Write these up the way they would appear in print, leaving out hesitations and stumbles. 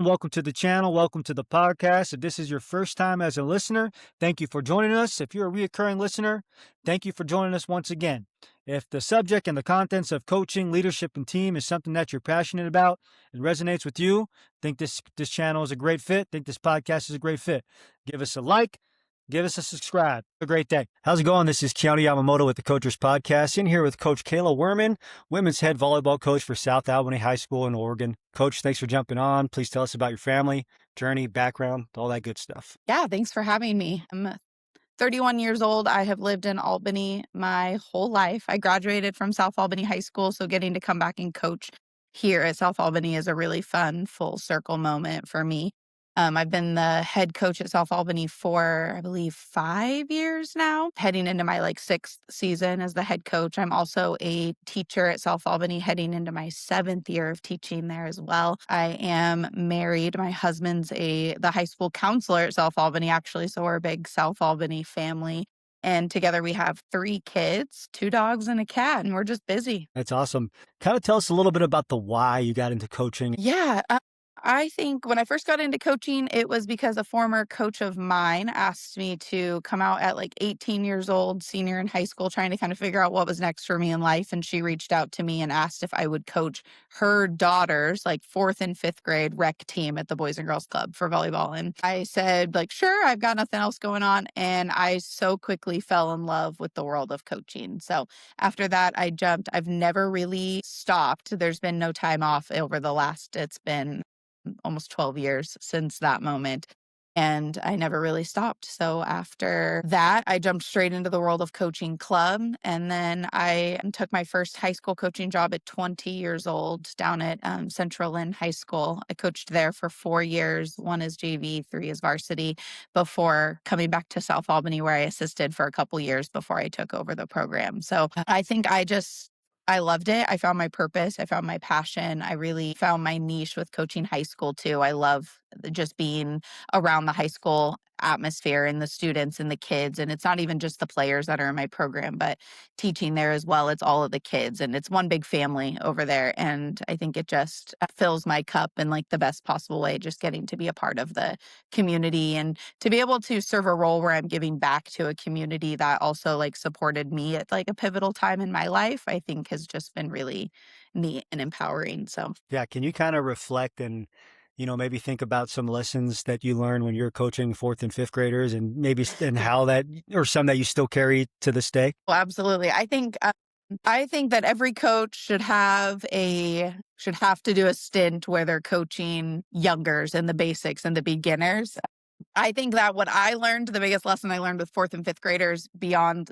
Welcome to the channel. Welcome to the podcast. If this is your first time as a listener, thank you for joining us. If you're a reoccurring listener, thank you for joining us once again. If the subject and the contents of coaching, leadership, and team is something that you're passionate about and resonates with you, think this channel is a great fit, think this podcast is a great fit. Give us a like. Give us a subscribe. Have a great day. How's it going? This is Keanu Yamamoto with the Coachers Podcast. In here with Coach Kaela Wehrman, women's head volleyball coach for South Albany High School in Oregon. Coach, thanks for jumping on. Please tell us about your family, journey, background, all that good stuff. Yeah, thanks for having me. I'm 31 years old. I have lived in Albany my whole life. I graduated from South Albany High School, so getting to come back and coach here at South Albany is a really fun full circle moment for me. I've been the head coach at South Albany for, I believe, 5 years now, heading into my sixth season as the head coach. I'm also a teacher at South Albany, heading into my 7th year of teaching there as well. I am married. My husband's the high school counselor at South Albany, actually, so we're a big South Albany family. And together we have 3 kids, 2 dogs and a cat, and we're just busy. That's awesome. Kind of tell us a little bit about the why you got into coaching. Yeah. I think when I first got into coaching, it was because a former coach of mine asked me to come out at 18 years old, senior in high school, trying to kind of figure out what was next for me in life. And she reached out to me and asked if I would coach her daughter's 4th and 5th grade rec team at the Boys and Girls Club for volleyball. And I said, sure, I've got nothing else going on. And I so quickly fell in love with the world of coaching. So after that, I jumped. I've never really stopped. There's been no time off over the last, it's been almost 12 years since that moment. And I never really stopped. So after that, I jumped straight into the world of coaching club. And then I took my first high school coaching job at 20 years old down at Central Lynn High School. I coached there for 4 years, 1 as JV, 3 as varsity, before coming back to South Albany, where I assisted for a couple years before I took over the program. So I think I loved it. I found my purpose. I found my passion. I really found my niche with coaching high school too. I love just being around the high school atmosphere and the students and the kids. And it's not even just the players that are in my program, but teaching there as well. It's all of the kids, and it's one big family over there. And I think it just fills my cup in the best possible way, just getting to be a part of the community and to be able to serve a role where I'm giving back to a community that also supported me at a pivotal time in my life, I think has just been really neat and empowering. So Yeah, can you kind of reflect and maybe think about some lessons that you learned when you're coaching 4th and 5th graders, and maybe and how that, or some that you still carry to this day? well, absolutely. I think that every coach should have to do a stint where they're coaching youngers and the basics and the beginners. I think that what I learned, the biggest lesson I learned with 4th and 5th graders beyond,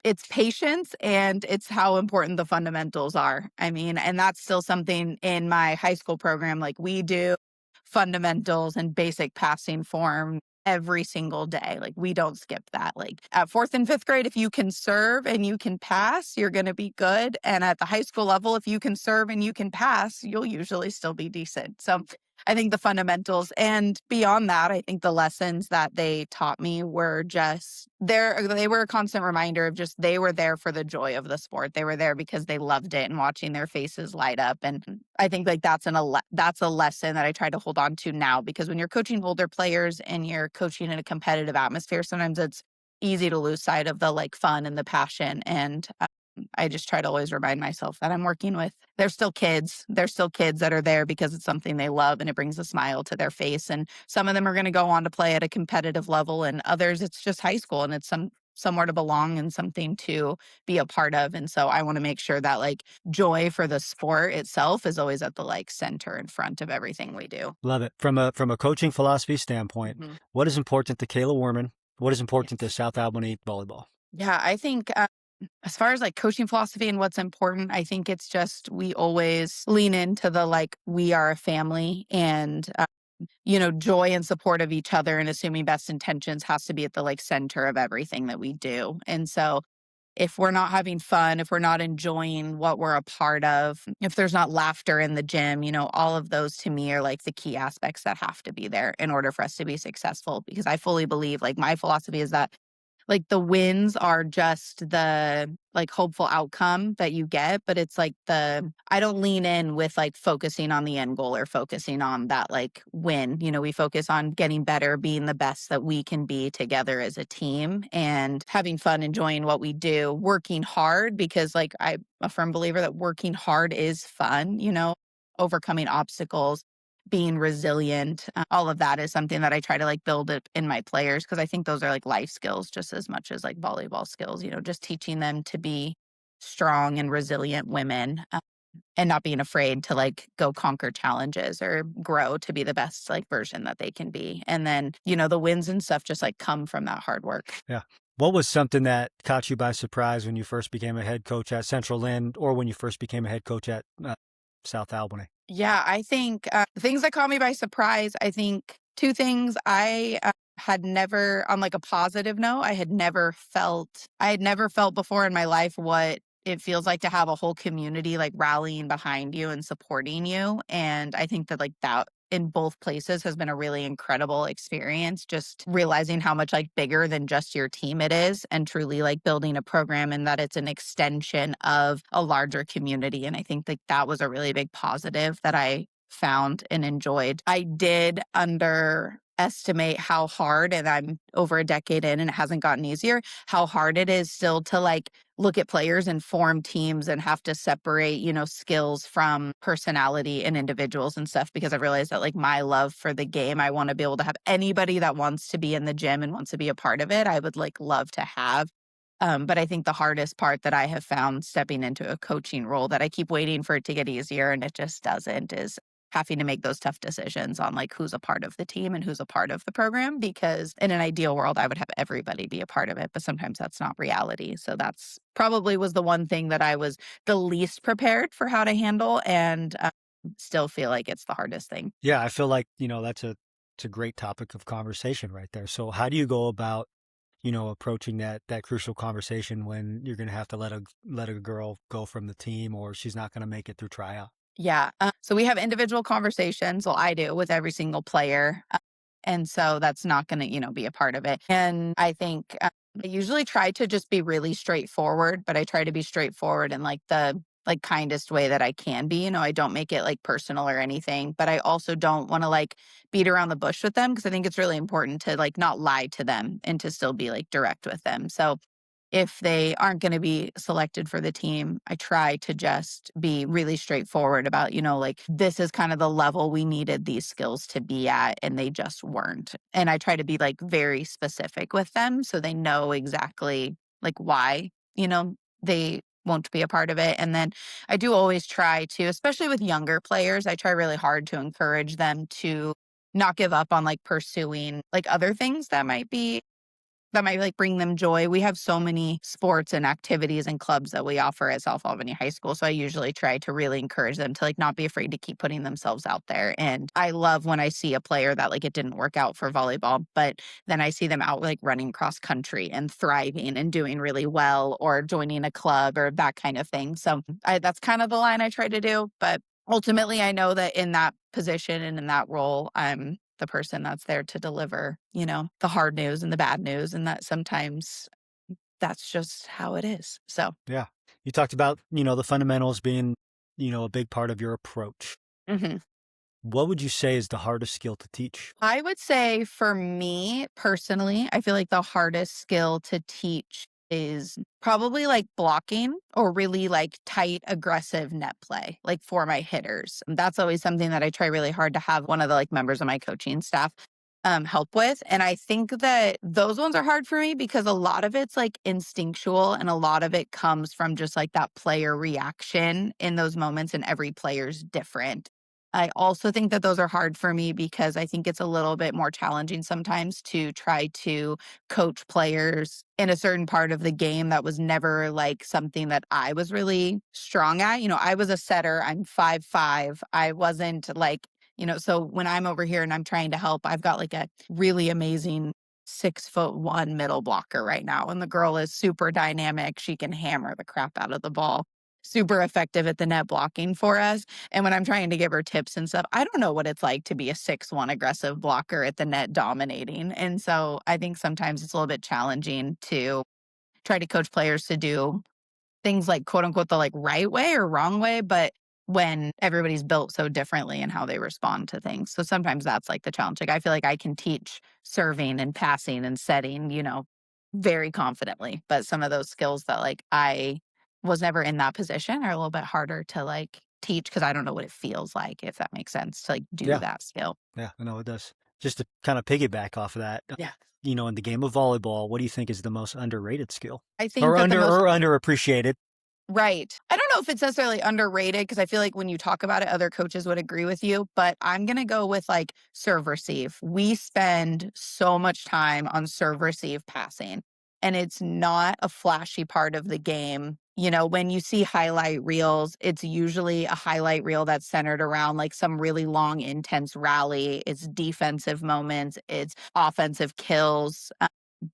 it's patience and it's how important the fundamentals are. I mean, and that's still something in my high school program. We do fundamentals and basic passing form every single day. We don't skip that. At 4th and 5th grade, if you can serve and you can pass, you're going to be good. And at the high school level, if you can serve and you can pass, you'll usually still be decent. So I think the fundamentals, and beyond that, I think the lessons that they taught me were just there. They were a constant reminder of just, they were there for the joy of the sport. They were there because they loved it and watching their faces light up. And I think that's a lesson that I try to hold on to now, because when you're coaching older players and you're coaching in a competitive atmosphere, sometimes it's easy to lose sight of the fun and the passion. And I just try to always remind myself that I'm working with, they're still kids. They're still kids that are there because it's something they love and it brings a smile to their face. And some of them are going to go on to play at a competitive level, and others, it's just high school and it's somewhere to belong and something to be a part of. And so I want to make sure that joy for the sport itself is always at the center and front of everything we do. Love it. From a coaching philosophy standpoint, What is important to Kaela Wehrman? What is important to South Albany volleyball? Yeah, I think as far as coaching philosophy and what's important, I think it's just, we always lean into the we are a family, and joy and support of each other and assuming best intentions has to be at the center of everything that we do. And so if we're not having fun, if we're not enjoying what we're a part of, if there's not laughter in the gym, all of those to me are the key aspects that have to be there in order for us to be successful. Because I fully believe, my philosophy is that like the wins are just the like hopeful outcome that you get, but it's like I don't lean in with like focusing on the end goal or focusing on that like win. We focus on getting better, being the best that we can be together as a team and having fun, enjoying what we do, working hard because like I'm a firm believer that working hard is fun, overcoming obstacles, being resilient, all of that is something that I try to like build it in my players because I think those are like life skills just as much as like volleyball skills, just teaching them to be strong and resilient women, and not being afraid to like go conquer challenges or grow to be the best like version that they can be. And then, the wins and stuff just like come from that hard work. Yeah. What was something that caught you by surprise when you first became a head coach at Central Lynn or when you first became a head coach at South Albany? Yeah, I think things that caught me by surprise, I think two things. I had never, on like a positive note, I had never felt before in my life what it feels like to have a whole community like rallying behind you and supporting you. And I think that like that in both places has been a really incredible experience, just realizing how much like bigger than just your team it is and truly like building a program and that it's an extension of a larger community. And I think like that was a really big positive that I found and enjoyed. I did underestimate how hard, and I'm over a decade in and it hasn't gotten easier, how hard it is still to like look at players and form teams and have to separate, skills from personality and individuals and stuff because I realized that like my love for the game, I want to be able to have anybody that wants to be in the gym and wants to be a part of it. I would like love to have. But I think the hardest part that I have found stepping into a coaching role that I keep waiting for it to get easier and it just doesn't is having to make those tough decisions on like who's a part of the team and who's a part of the program, because in an ideal world I would have everybody be a part of it, but sometimes that's not reality. So that's probably was the one thing that I was the least prepared for how to handle, and still feel like it's the hardest thing. Yeah, I feel like, that's it's a great topic of conversation right there. So how do you go about, approaching that crucial conversation when you're going to have to let a girl go from the team or she's not going to make it through tryout? Yeah. So we have individual conversations. Well, I do with every single player. And so that's not going to, be a part of it. And I think I usually try to just be really straightforward, but I try to be straightforward in like the like kindest way that I can be. I don't make it like personal or anything, but I also don't want to like beat around the bush with them because I think it's really important to like not lie to them and to still be like direct with them. So if they aren't going to be selected for the team, I try to just be really straightforward about, like this is kind of the level we needed these skills to be at, and they just weren't. And I try to be like very specific with them so they know exactly like why, they won't be a part of it. And then I do always try to, especially with younger players, I try really hard to encourage them to not give up on like pursuing like other things that might like bring them joy. We have so many sports and activities and clubs that we offer at South Albany High School. So I usually try to really encourage them to like not be afraid to keep putting themselves out there. And I love when I see a player that like it didn't work out for volleyball, but then I see them out like running cross country and thriving and doing really well or joining a club or that kind of thing. So that's kind of the line I try to do. But ultimately, I know that in that position and in that role, I'm the person that's there to deliver, the hard news and the bad news, and that sometimes that's just how it is. So, Yeah. You talked about, the fundamentals being, a big part of your approach. mhm. What would you say is the hardest skill to teach? I would say for me personally, I feel like the hardest skill to teach is probably like blocking or really like tight, aggressive net play, like for my hitters. That's always something that I try really hard to have one of the like members of my coaching staff help with. And I think that those ones are hard for me because a lot of it's like instinctual and a lot of it comes from just like that player reaction in those moments, and every player's different. I also think that those are hard for me because I think it's a little bit more challenging sometimes to try to coach players in a certain part of the game that was never like something that I was really strong at. I was a setter. I'm 5'5". I wasn't like, so when I'm over here and I'm trying to help, I've got like a really amazing 6'1" middle blocker right now. And the girl is super dynamic. She can hammer the crap out of the ball. super effective at the net blocking for us. And when I'm trying to give her tips and stuff, I don't know what it's like to be a 6'1" aggressive blocker at the net dominating. And so I think sometimes it's a little bit challenging to try to coach players to do things like quote unquote the like right way or wrong way, but when everybody's built so differently and how they respond to things. So sometimes that's like the challenge. Like I feel like I can teach serving and passing and setting, very confidently, but some of those skills that like I was never in that position are a little bit harder to like teach because I don't know what it feels like, if that makes sense, to like do Yeah. that skill. Yeah, I know it does. Just to kind of piggyback off of that, Yeah. in the game of volleyball, what do you think is the most underrated skill? I think that the most Or underappreciated? Right. I don't know if it's necessarily underrated because I feel like when you talk about it, other coaches would agree with you, but I'm going to go with like serve receive. We spend so much time on serve receive passing, and it's not a flashy part of the game. When you see highlight reels, it's usually a highlight reel that's centered around like some really long, intense rally. It's defensive moments, it's offensive kills.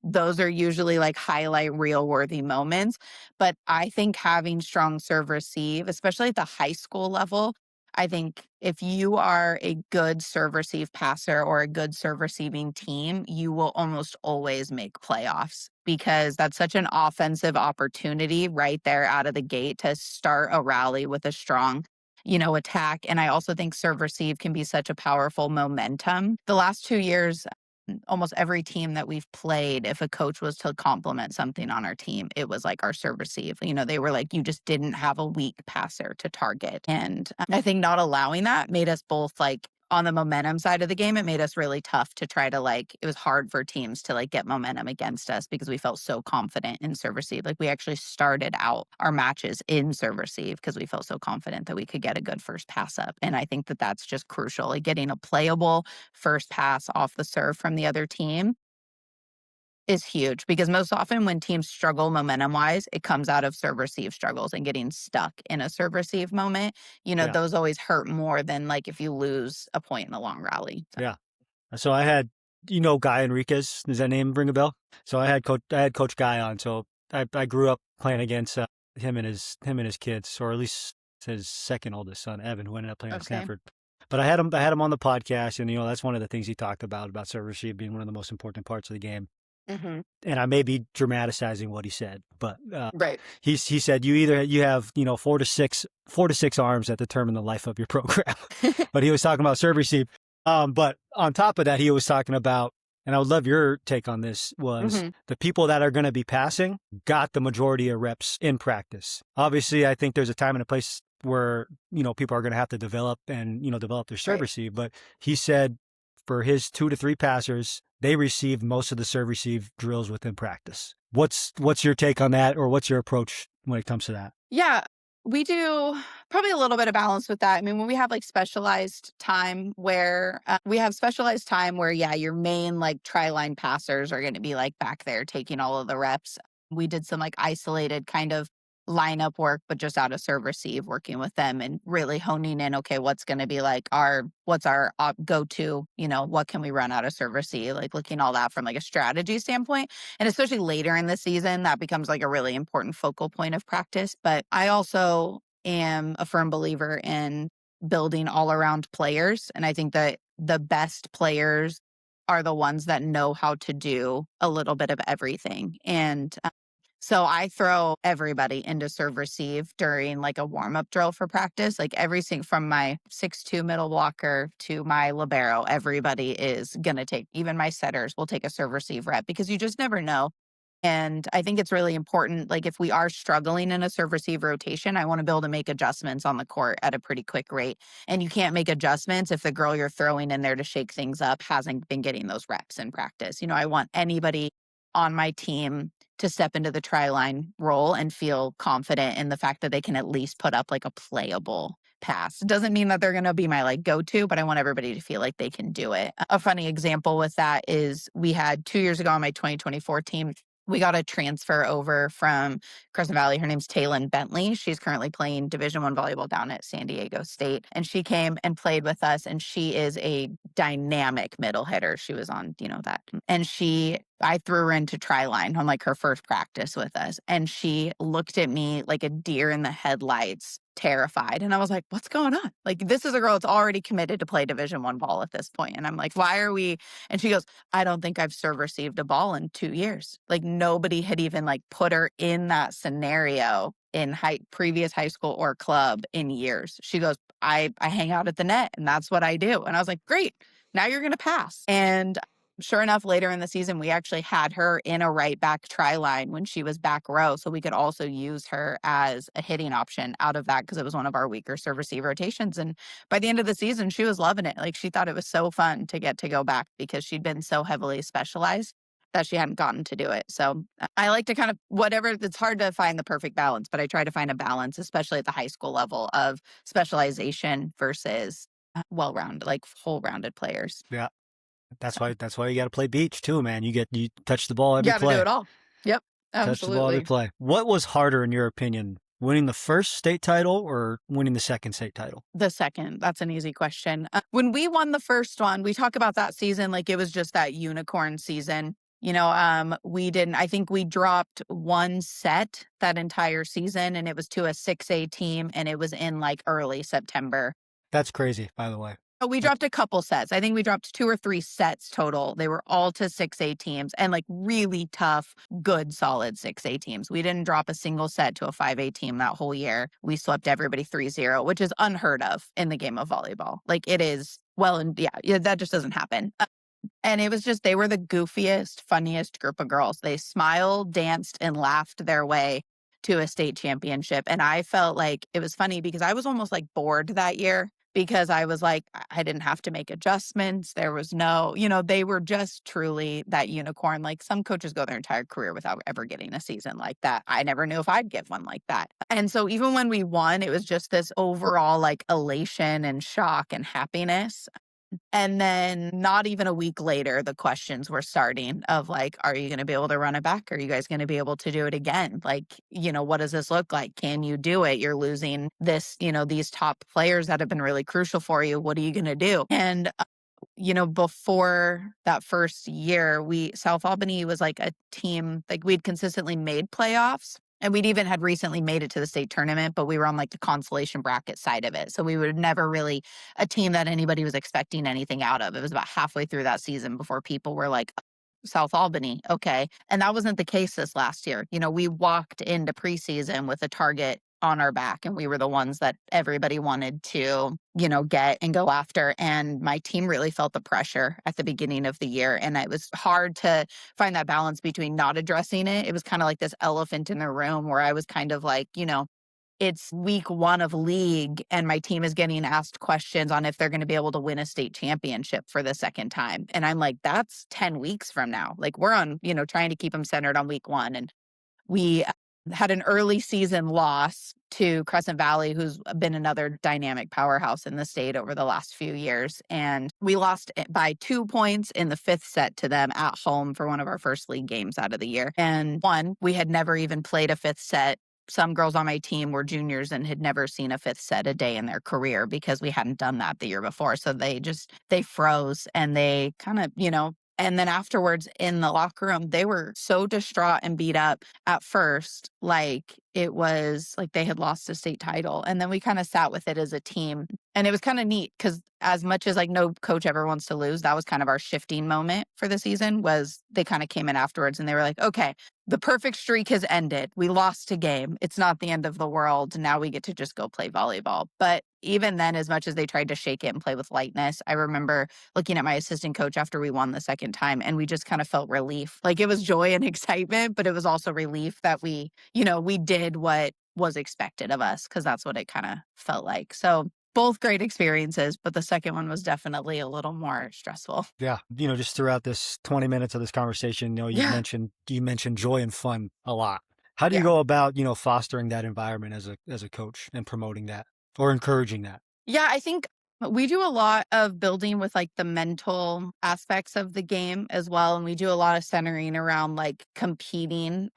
Those are usually like highlight reel worthy moments. But I think having strong serve receive, especially at the high school level, I think if you are a good serve receive passer or a good serve receiving team, you will almost always make playoffs because that's such an offensive opportunity right there out of the gate to start a rally with a strong attack. And I also think serve receive can be such a powerful momentum. The last 2 years, almost every team that we've played, if a coach was to compliment something on our team, it was like our serve receive. They were like, you just didn't have a weak passer to target. And I think not allowing that made us both like on the momentum side of the game, it made us really tough to try to like, it was hard for teams to like get momentum against us because we felt so confident in serve receive. Like we actually started out our matches in serve receive because we felt so confident that we could get a good first pass up. And I think that that's just crucial. Like getting a playable first pass off the serve from the other team is huge because most often when teams struggle momentum wise, it comes out of serve receive struggles and getting stuck in a serve receive moment. Yeah. Those always hurt more than like if you lose a point in a long rally. So. Yeah. So I had, Guy Enriquez. Does that name ring a bell? So I had Coach Guy on. So I grew up playing against him and his kids, or at least his second oldest son, Evan, who ended up playing at Stanford. But I had him on the podcast, and that's one of the things he talked about serve receive being one of the most important parts of the game. Mm-hmm. And I may be dramatizing what he said, but Right. he said you have 4 to 6 arms that determine the life of your program. But he was talking about serve receive. But on top of that, he was talking about, and I would love your take on this, was the people that are going to be passing got the majority of reps in practice. Obviously, I think there's a time and a place where people are going to have to develop and develop their serve receive. But he said for his 2 to 3 passers, they received most of the serve receive drills within practice. What's your take on that, or what's your approach when it comes to that? Yeah, we do probably a little bit of balance with that. I mean, when we have like specialized time where yeah, your main like tri-line passers are going to be like back there taking all of the reps. We did some like isolated kind of lineup work, but just out of serve receive, working with them and really honing in, okay, what's going to be like what's our go-to, what can we run out of serve receive, like looking all that from like a strategy standpoint. And especially later in the season, that becomes like a really important focal point of practice. But I also am a firm believer in building all around players. And I think that the best players are the ones that know how to do a little bit of everything. And so I throw everybody into serve receive during like a warm-up drill for practice. Like from my 6'2" middle blocker to my libero, everybody is going to take, even my setters will take a serve receive rep because you just never know. And I think it's really important. Like if we are struggling in a serve receive rotation, I want to be able to make adjustments on the court at a pretty quick rate. And you can't make adjustments if the girl you're throwing in there to shake things up hasn't been getting those reps in practice. I want anybody on my team to step into the tri-line role and feel confident in the fact that they can at least put up like a playable pass. It doesn't mean that they're going to be my like go-to, but I want everybody to feel like they can do it. A funny example with that is we had 2 years ago on my 2024 team, we got a transfer over from Crescent Valley. Her name's Taylin Bentley. She's currently playing Division I volleyball down at San Diego State. And she came and played with us, and she is a dynamic middle hitter. She was on, that. And she I threw her into try line on like her first practice with us. And she looked at me like a deer in the headlights, terrified. And I was like, what's going on? Like, this is a girl that's already committed to play Division I ball at this point. And I'm like, why are we? And she goes, I don't think I've serve received a ball in 2 years. Like, nobody had even like put her in that scenario in previous high school or club in years. She goes, I hang out at the net and that's what I do. And I was like, great, now you're going to pass. And sure enough, later in the season, we actually had her in a right back try line when she was back row. So we could also use her as a hitting option out of that because it was one of our weaker serve receive rotations. And by the end of the season, she was loving it. Like, she thought it was so fun to get to go back because she'd been so heavily specialized that she hadn't gotten to do it. So I like to kind of it's hard to find the perfect balance, but I try to find a balance, especially at the high school level, of specialization versus well-rounded, like whole-rounded players. Yeah. That's why you got to play beach too, man. You touch the ball You every got to do play. it all. Yep, Touch the ball every absolutely. play. What was harder in your opinion, winning the first state title or winning the second state title? The second. That's an easy question. When we won the first one, we talk about that season like it was just that unicorn season. I think we dropped one set that entire season, and it was to a 6A team, and it was in like early September. That's crazy, by the way. We dropped a couple sets. I think we dropped 2 or 3 sets total. They were all to 6A teams and like really tough, good, solid 6A teams. We didn't drop a single set to a 5A team that whole year. We swept everybody 3-0, which is unheard of in the game of volleyball. Like, it is, well, and yeah, that just doesn't happen. And it was just, they were the goofiest, funniest group of girls. They smiled, danced, and laughed their way to a state championship. And I felt like it was funny because I was almost like bored that year because I was like, I didn't have to make adjustments. There was no, they were just truly that unicorn. Like, some coaches go their entire career without ever getting a season like that. I never knew if I'd get one like that. And so even when we won, it was just this overall like elation and shock and happiness. And then not even a week later, the questions were starting of like, are you going to be able to run it back? Are you guys going to be able to do it again? Like, what does this look like? Can you do it? You're losing these top players that have been really crucial for you. What are you going to do? And before that first year, South Albany was like a team, like we'd consistently made playoffs. And we'd even had recently made it to the state tournament, but we were on like the consolation bracket side of it. So we were never really a team that anybody was expecting anything out of. It was about halfway through that season before people were like, South Albany, okay. And that wasn't the case this last year. We walked into preseason with a target on our back, and we were the ones that everybody wanted to, get and go after. And my team really felt the pressure at the beginning of the year. And it was hard to find that balance between not addressing it. It was kind of like this elephant in the room where I was kind of like, it's week 1 of league and my team is getting asked questions on if they're going to be able to win a state championship for the second time. And I'm like, that's 10 weeks from now. Like, we're on, trying to keep them centered on week 1. And we had an early season loss to Crescent Valley, who's been another dynamic powerhouse in the state over the last few years. And we lost by 2 points in the 5th set to them at home for one of our first league games out of the year. And we had never even played a 5th set. Some girls on my team were juniors and had never seen a 5th set a day in their career because we hadn't done that the year before. So they froze and they kind of, and then afterwards in the locker room, they were so distraught and beat up at first, like it was like they had lost a state title. And then we kind of sat with it as a team. And it was kind of neat because as much as like no coach ever wants to lose, that was kind of our shifting moment for the season. Was they kind of came in afterwards and they were like, okay, the perfect streak has ended. We lost a game. It's not the end of the world. Now we get to just go play volleyball. But even then, as much as they tried to shake it and play with lightness, I remember looking at my assistant coach after we won the second time, and we just kind of felt relief. Like, it was joy and excitement, but it was also relief that we did what was expected of us, because that's what it kind of felt like. So both great experiences, but the second one was definitely a little more stressful. Yeah. Just throughout this 20 minutes of this conversation, you mentioned joy and fun a lot. How do you go about, fostering that environment as a coach and promoting that or encouraging that? Yeah, I think we do a lot of building with like the mental aspects of the game as well. And we do a lot of centering around like competing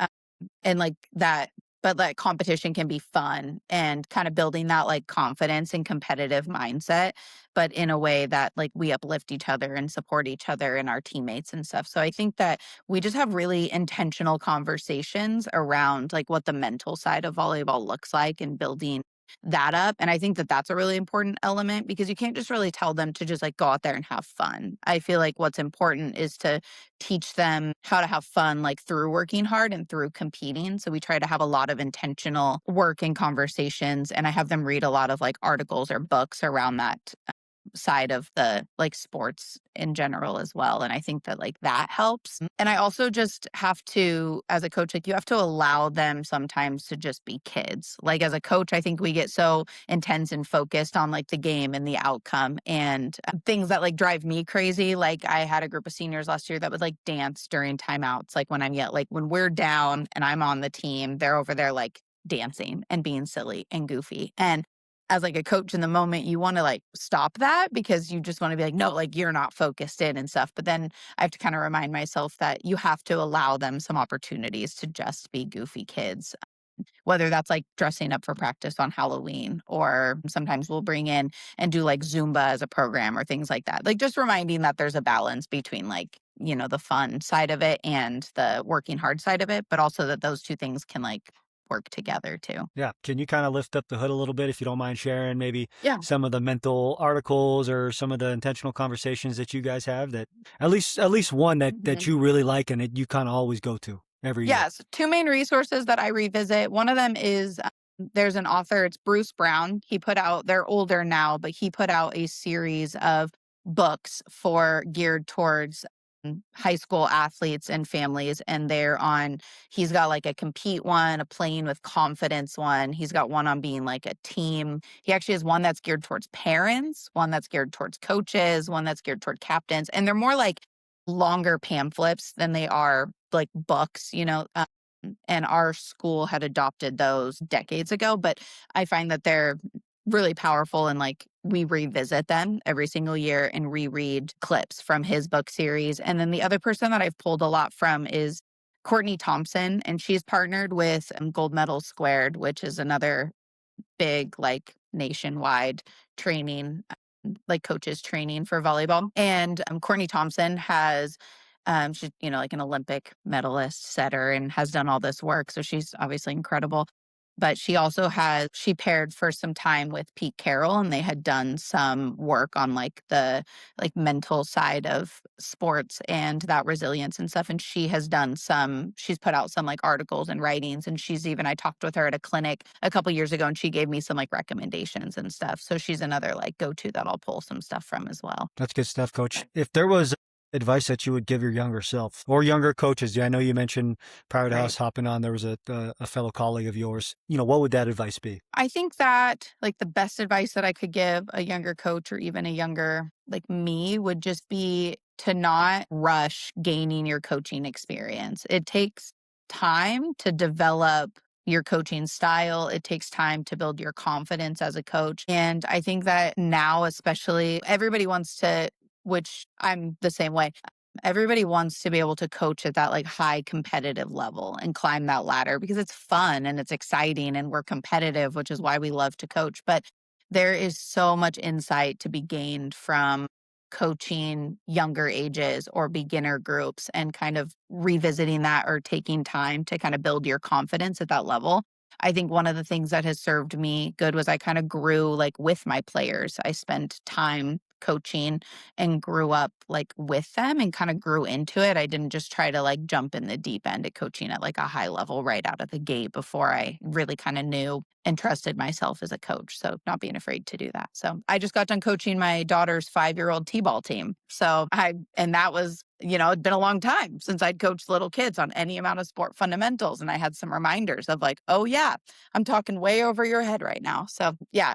and like that but like competition can be fun and kind of building that like confidence and competitive mindset, but in a way that like we uplift each other and support each other and our teammates and stuff. So I think that we just have really intentional conversations around like what the mental side of volleyball looks like and building that up. And I think that that's a really important element because you can't just really tell them to just like go out there and have fun. I feel like what's important is to teach them how to have fun like through working hard and through competing. So we try to have a lot of intentional work and conversations, and I have them read a lot of like articles or books around that side of the like sports in general as well. And I think that like that helps. And I also just have to, as a coach, like you have to allow them sometimes to just be kids. Like as a coach, I think we get so intense and focused on like the game and the outcome and things that like drive me crazy. Like I had a group of seniors last year that would like dance during timeouts. Like when we're down and I'm on the team, they're over there like dancing and being silly and goofy. And as like a coach in the moment, you want to like stop that because you just want to be like, no, like you're not focused in and stuff. But then I have to kind of remind myself that you have to allow them some opportunities to just be goofy kids, whether that's like dressing up for practice on Halloween, or sometimes we'll bring in and do like Zumba as a program or things like that. Like just reminding that there's a balance between like, the fun side of it and the working hard side of it, but also that those two things can like work together too. Yeah. Can you kind of lift up the hood a little bit if you don't mind sharing maybe Yeah. some of the mental articles or some of the intentional conversations that you guys have that at least one that you really like and that you kind of always go to every year? Yes, two main resources that I revisit. One of them is there's an author, it's Bruce Brown. They're older now, but he put out a series of books geared towards high school athletes and families. And he's got like a compete one, a playing with confidence one. He's got one on being like a team. He actually has one that's geared towards parents, one that's geared towards coaches, one that's geared toward captains. And they're more like longer pamphlets than they are like books, and our school had adopted those decades ago, but I find that they're really powerful and like we revisit them every single year and reread clips from his book series. And then the other person that I've pulled a lot from is Courtney Thompson, and she's partnered with Gold Medal Squared, which is another big like nationwide training, like coaches training for volleyball. And Courtney Thompson she's like an Olympic medalist setter and has done all this work, so she's obviously incredible. But she paired for some time with Pete Carroll, and they had done some work on like the like mental side of sports and that resilience and stuff. And she's put out some like articles and writings, and I talked with her at a clinic a couple years ago, and she gave me some like recommendations and stuff. So she's another like go-to that I'll pull some stuff from as well. That's good stuff, Coach. If there was advice that you would give your younger self or younger coaches, I know you mentioned prior to us hopping on, there was a fellow colleague of yours. What would that advice be? I think that like the best advice that I could give a younger coach or even a younger like me would just be to not rush gaining your coaching experience. It takes time to develop your coaching style. It takes time to build your confidence as a coach. And I think that now, especially, everybody wants to, which I'm the same way. Everybody wants to be able to coach at that like high competitive level and climb that ladder because it's fun and it's exciting and we're competitive, which is why we love to coach. But there is so much insight to be gained from coaching younger ages or beginner groups and kind of revisiting that or taking time to kind of build your confidence at that level. I think one of the things that has served me good was I kind of grew like with my players. I spent time coaching and grew up like with them and kind of grew into it. I didn't just try to like jump in the deep end at coaching at like a high level right out of the gate before I really kind of knew and trusted myself as a coach. So not being afraid to do that. So I just got done coaching my daughter's 5-year-old T-ball team. And that was, it'd been a long time since I'd coached little kids on any amount of sport fundamentals. And I had some reminders of like, oh yeah, I'm talking way over your head right now. So yeah,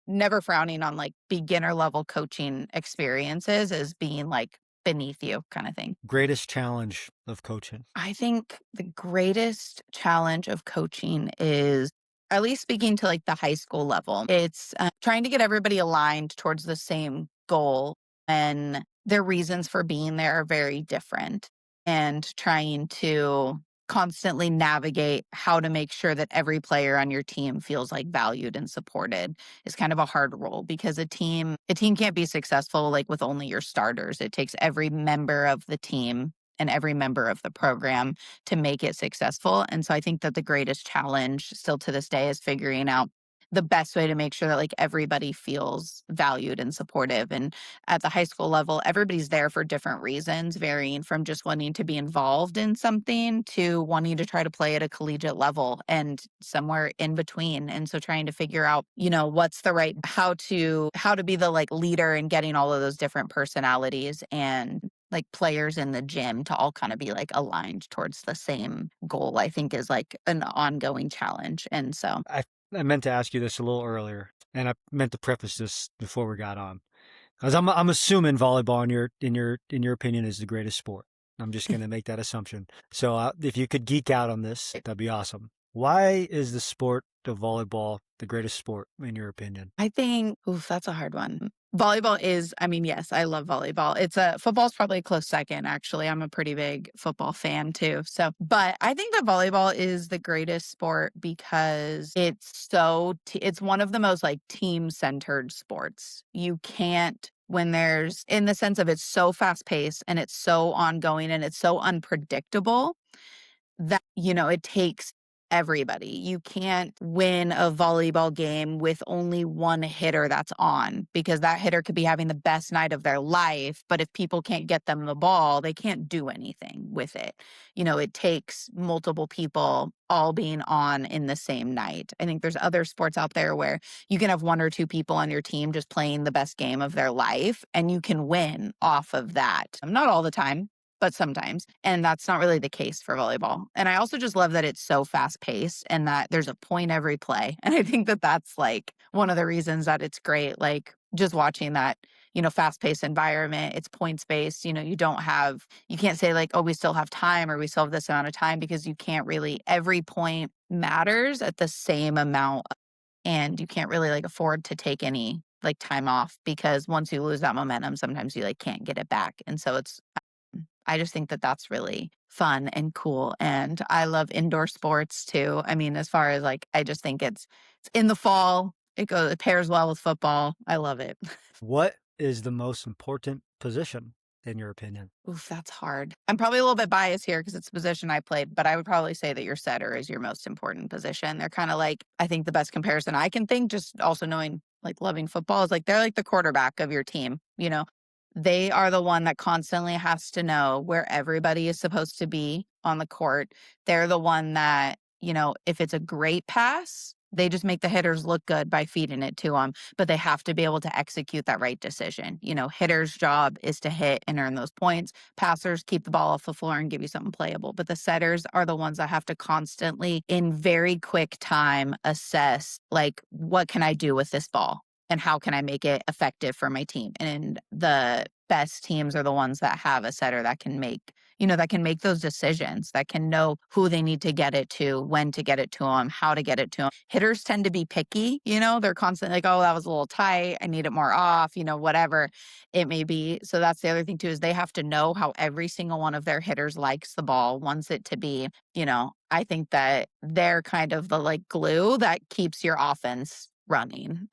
never frowning on like beginner level coaching experiences as being like beneath you kind of thing. Greatest challenge of coaching? I think the greatest challenge of coaching is, at least speaking to like the high school level, it's trying to get everybody aligned towards the same goal, and their reasons for being there are very different, and trying to constantly navigate how to make sure that every player on your team feels like valued and supported is kind of a hard role, because a team can't be successful like with only your starters. It takes every member of the team and every member of the program to make it successful. And so I think that the greatest challenge still to this day is figuring out the best way to make sure that like everybody feels valued and supportive. And at the high school level, everybody's there for different reasons, varying from just wanting to be involved in something to wanting to try to play at a collegiate level and somewhere in between. And so trying to figure out, what's the right how to be the like leader and getting all of those different personalities and like players in the gym to all kind of be like aligned towards the same goal, I think is like an ongoing challenge. And so I meant to ask you this a little earlier, and I meant to preface this before we got on, because I'm assuming volleyball in your opinion is the greatest sport. I'm just going to make that assumption. So if you could geek out on this, that'd be awesome. Why is the sport of volleyball the greatest sport in your opinion? I think, oof, that's a hard one. Volleyball is, I mean, yes, I love volleyball. Football's probably a close second, actually. I'm a pretty big football fan too. So, but I think that volleyball is the greatest sport because it's one of the most like team centered sports. You can't, in the sense of it's so fast paced and it's so ongoing and it's so unpredictable that, it takes everybody. You can't win a volleyball game with only one hitter that's on, because that hitter could be having the best night of their life. But if people can't get them the ball, they can't do anything with it. It takes multiple people all being on in the same night. I think there's other sports out there where you can have one or two people on your team just playing the best game of their life and you can win off of that. Not all the time, but sometimes. And that's not really the case for volleyball. And I also just love that it's so fast paced and that there's a point every play. And I think that that's like one of the reasons that it's great. Like just watching that, fast paced environment, it's points based. You can't say like, oh, we still have time or we still have this amount of time, because you can't really, every point matters at the same amount. And you can't really like afford to take any like time off, because once you lose that momentum, sometimes you like can't get it back. And so I just think that that's really fun and cool. And I love indoor sports too. I mean, as far as like, I just think it's in the fall. It pairs well with football. I love it. What is the most important position in your opinion? Oof, that's hard. I'm probably a little bit biased here because it's a position I played, but I would probably say that your setter is your most important position. They're kind of like, I think the best comparison I can think, just also knowing like loving football, is like they're like the quarterback of your team. They are the one that constantly has to know where everybody is supposed to be on the court. They're the one that, if it's a great pass, they just make the hitters look good by feeding it to them, but they have to be able to execute that right decision. Hitters' job is to hit and earn those points. Passers keep the ball off the floor and give you something playable. But the setters are the ones that have to constantly, in very quick time, assess, like, what can I do with this ball? And how can I make it effective for my team? And the best teams are the ones that have a setter that can make those decisions, that can know who they need to get it to, when to get it to them, how to get it to them. Hitters tend to be picky, they're constantly like, oh, that was a little tight. I need it more off, whatever it may be. So that's the other thing too, is they have to know how every single one of their hitters likes the ball, wants it to be, I think that they're kind of the like glue that keeps your offense running,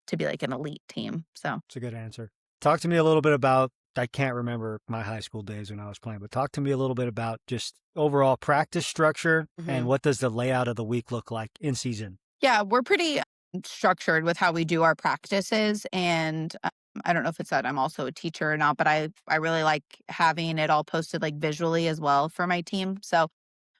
to be like an elite team. So It's a good answer. Talk to me a little bit about, I can't remember my high school days when I was playing, but talk to me a little bit about just overall practice structure and what does the layout of the week look like in season? yeah, we're pretty structured with how we do our practices. And I don't know if it's that I'm also a teacher or not, but I really like having it all posted like visually as well for my team. So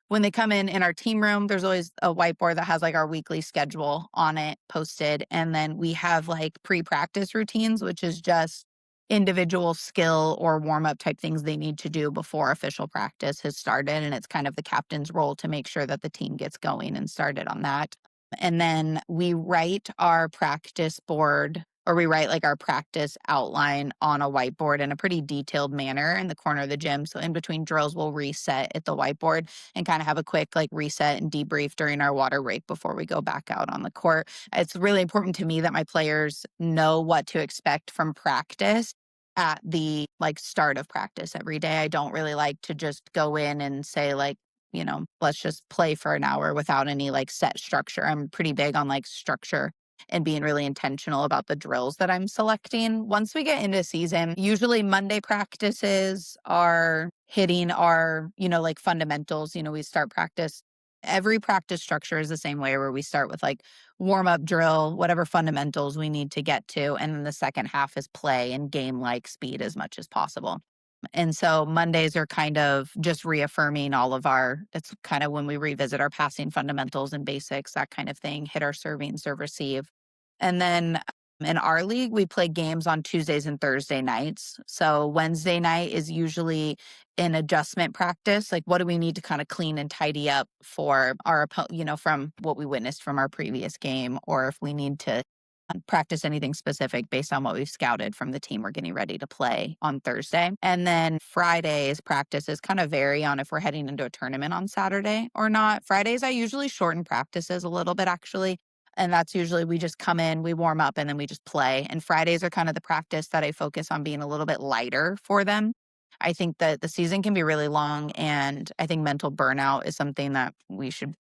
when they come in our team room, there's always a whiteboard that has like our weekly schedule on it posted. And then we have like pre-practice routines, which is just individual skill or warm-up type things they need to do before official practice has started. And it's kind of the captain's role to make sure that the team gets going and started on that. And then we write our practice board, or we write like our practice outline on a whiteboard in a pretty detailed manner in the corner of the gym. So in between drills, we'll reset at the whiteboard and kind of have a quick like reset and debrief during our water break before we go back out on the court. It's really important to me that my players know what to expect from practice at the like start of practice every day. I don't really like to just go in and say like, let's just play for an hour without any like set structure. I'm pretty big on like structure and being really intentional about the drills that I'm selecting. Once we get into season, usually Monday practices are hitting our, like fundamentals. We start practice. Every practice structure is the same way, where we start with like warm up drill, whatever fundamentals we need to get to. And then the second half is play and game like speed as much as possible. And so Mondays are kind of just reaffirming it's kind of when we revisit our passing fundamentals and basics, that kind of thing, hit our serving, serve, receive. And then in our league, we play games on Tuesdays and Thursday nights. So Wednesday night is usually an adjustment practice. Like, what do we need to kind of clean and tidy up for our opponent, from what we witnessed from our previous game, or if we need to practice anything specific based on what we've scouted from the team we're getting ready to play on Thursday. And then Fridays practices kind of vary on if we're heading into a tournament on Saturday or not. Fridays, I usually shorten practices a little bit, actually. And that's usually we just come in, we warm up, and then we just play. And Fridays are kind of the practice that I focus on being a little bit lighter for them. I think that the season can be really long, and I think mental burnout is something that we should,